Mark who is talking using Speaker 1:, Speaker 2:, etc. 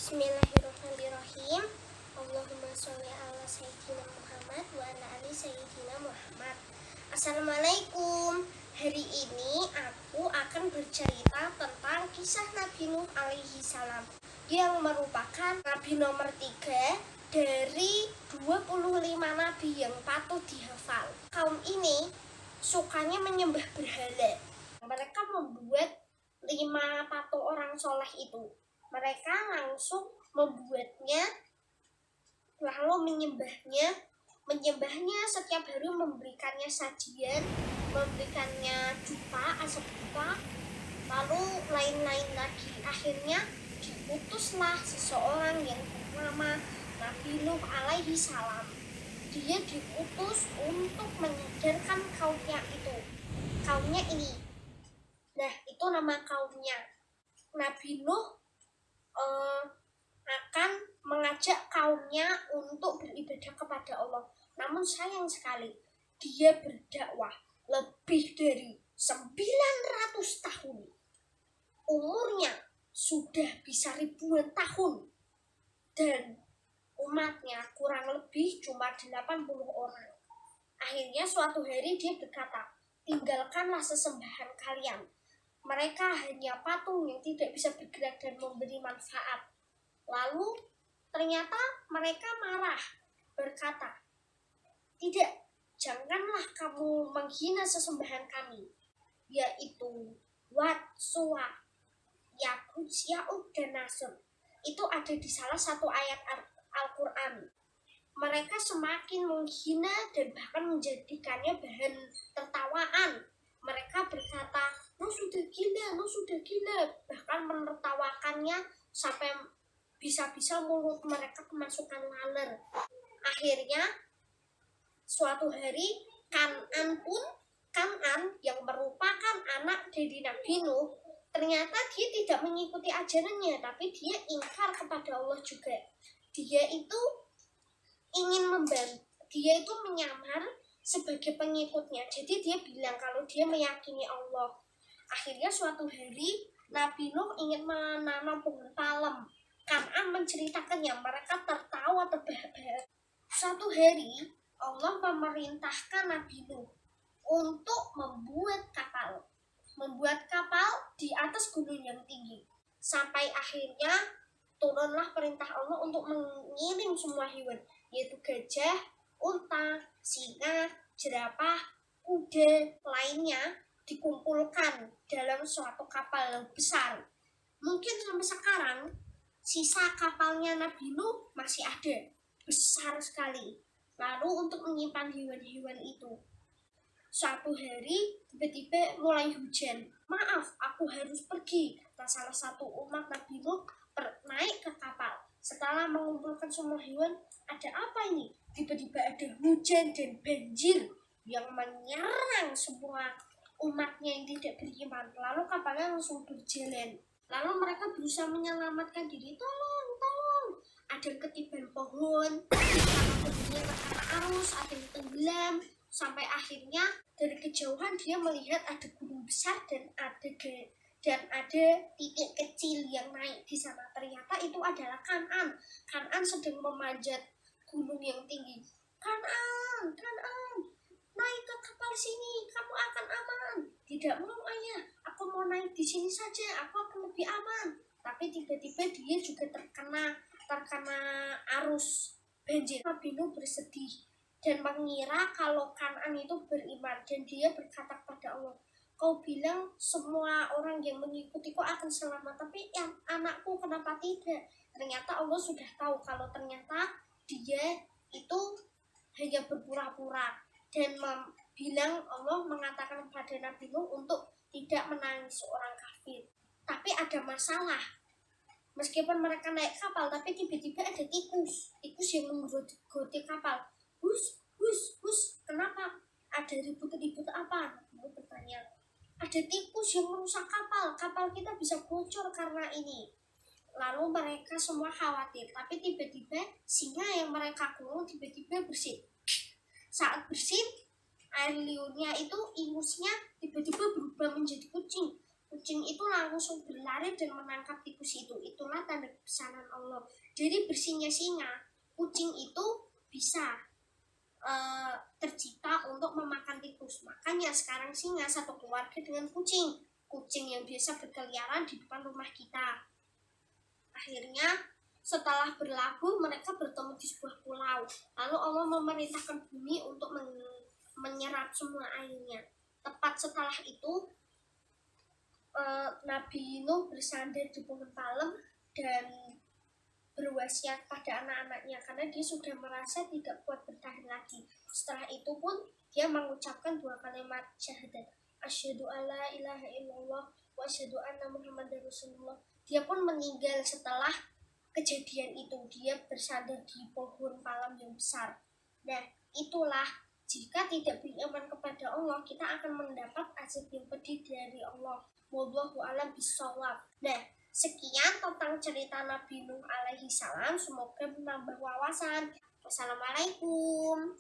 Speaker 1: Bismillahirrahmanirrahim. Allahumma sholli ala sayyidina Muhammad wa ala ali sayyidina Muhammad. Assalamualaikum. Hari ini aku akan bercerita tentang kisah Nabi Nuh alaihi salam, yang merupakan nabi nomor 3 dari 25 nabi yang patut dihafal. Kaum ini sukanya menyembah berhala. Mereka membuat 5 patung orang soleh itu. Mereka langsung membuatnya, lalu menyembahnya setiap hari, memberikannya sajian, memberikannya dupa, asap dupa, lalu lain-lain lagi. Akhirnya diutuslah seseorang yang bernama Nabi Nuh alaihi salam. Dia diutus untuk menyadarkan kaumnya ini. Nah, itu nama kaumnya. Nabi Nuh akan mengajak kaumnya untuk beribadah kepada Allah. Namun sayang sekali, dia berdakwah lebih dari 900 tahun. Umurnya sudah bisa ribuan tahun. Dan umatnya kurang lebih cuma 80 orang. Akhirnya suatu hari dia berkata, "Tinggalkanlah sesembahan kalian. Mereka hanya patung yang tidak bisa bergerak dan memberi manfaat." Lalu ternyata mereka marah, berkata, "Tidak, janganlah kamu menghina sesembahan kami, yaitu Wat, Suwa, Yaqut, Ya'uq, dan Nasr." Itu ada di salah satu ayat Al-Quran. Mereka semakin menghina dan bahkan menjadikannya bahan tertawaan. Mereka berkata, "Lu sudah gila," bahkan menertawakannya sampai bisa-bisa mulut mereka kemasukan laler. Akhirnya suatu hari Kan'an yang merupakan anak dari Nabi Nuh, ternyata dia tidak mengikuti ajarannya, tapi dia ingkar kepada Allah juga. Dia itu menyamar sebagai pengikutnya. Jadi dia bilang kalau dia meyakini Allah. Akhirnya suatu hari Nabi Nuh ingin menanam pohon palem. Kan'an menceritakannya, mereka tertawa terbahak-bahak. Suatu hari Allah memerintahkan Nabi Nuh untuk membuat kapal di atas gunung yang tinggi. Sampai akhirnya turunlah perintah Allah untuk mengirim semua hewan, yaitu gajah, unta, singa, jerapah, kuda lainnya, dikumpulkan dalam suatu kapal yang besar. Mungkin sampai sekarang sisa kapalnya Nabi Nuh masih ada, besar sekali. Lalu untuk menyimpan hewan-hewan itu, suatu hari tiba-tiba mulai hujan. "Maaf, aku harus pergi," kata salah satu umat Nabi Nuh, naik ke kapal. Setelah mengumpulkan semua hewan, ada apa ini? Tiba-tiba ada hujan dan banjir yang menyerang semua umatnya yang tidak beriman. Lalu kapalnya langsung berjalan. Lalu mereka berusaha menyelamatkan diri. Tolong. Ada yang ketiban pohon, pohonnya terkena arus, ada yang tenggelam. Sampai akhirnya dari kejauhan dia melihat ada gunung besar dan ada titik kecil yang naik di sana. Ternyata itu adalah Kan'an. Kan'an sedang memanjat gunung yang tinggi. Kan'an, naik ke kapal sini, kamu akan aman." "Tidak mau, ayah, aku mau naik di sini saja, aku akan lebih aman." Tapi tiba-tiba dia juga terkena arus banjir. Nabi Nuh bersedih dan mengira kalau Kan'an itu beriman, dan dia berkata kepada Allah, "Kau bilang semua orang yang mengikutiku akan selamat, tapi yang anakku kenapa tidak?" Ternyata Allah sudah tahu kalau ternyata dia itu hanya berpura-pura, dan Allah mengatakan kepada Nabi Nuh untuk tidak menangis seorang kafir. Tapi ada masalah. Meskipun mereka naik kapal, tapi tiba-tiba ada tikus yang menggerogoti kapal. Hus, kenapa? Ada ribut-ribut apa?" Nabi bertanya. "Ada tikus yang merusak kapal kita bisa bocor karena ini." Lalu mereka semua khawatir, tapi tiba-tiba singa yang mereka kurung tiba-tiba bersin. Saat bersin, air liurnya itu ingusnya tiba-tiba berubah menjadi kucing. Kucing itu langsung berlari dan menangkap tikus itu. Itulah tanda kebesaran Allah. Jadi bersihnya singa, kucing itu bisa tercipta untuk memakan tikus. Makanya sekarang singa satu keluarga dengan kucing. Kucing yang biasa berkeliaran di depan rumah kita. Akhirnya setelah berlabuh mereka bertemu di sebuah pulau. Lalu Allah memerintahkan bumi untuk menyerap semua airnya. Tepat setelah itu Nabi Nuh bersandar di pohon palem dan berwasiat pada anak-anaknya karena dia sudah merasa tidak kuat bertahan lagi. Setelah itu pun dia mengucapkan 2 kalimat syahadat. Asyhadu alla ilaha illallah wa asyhadu anna muhammadar rasulullah. Dia pun meninggal setelah kejadian itu. Dia bersandar di pohon palem yang besar. Nah, itulah jika tidak beriman kepada Allah, kita akan mendapat azab yang pedih dari Allah. Wallahu a'lam bishawab. Nah, sekian tentang cerita Nabi Nuh alaihi salam. Semoga menambah wawasan. Wassalamualaikum.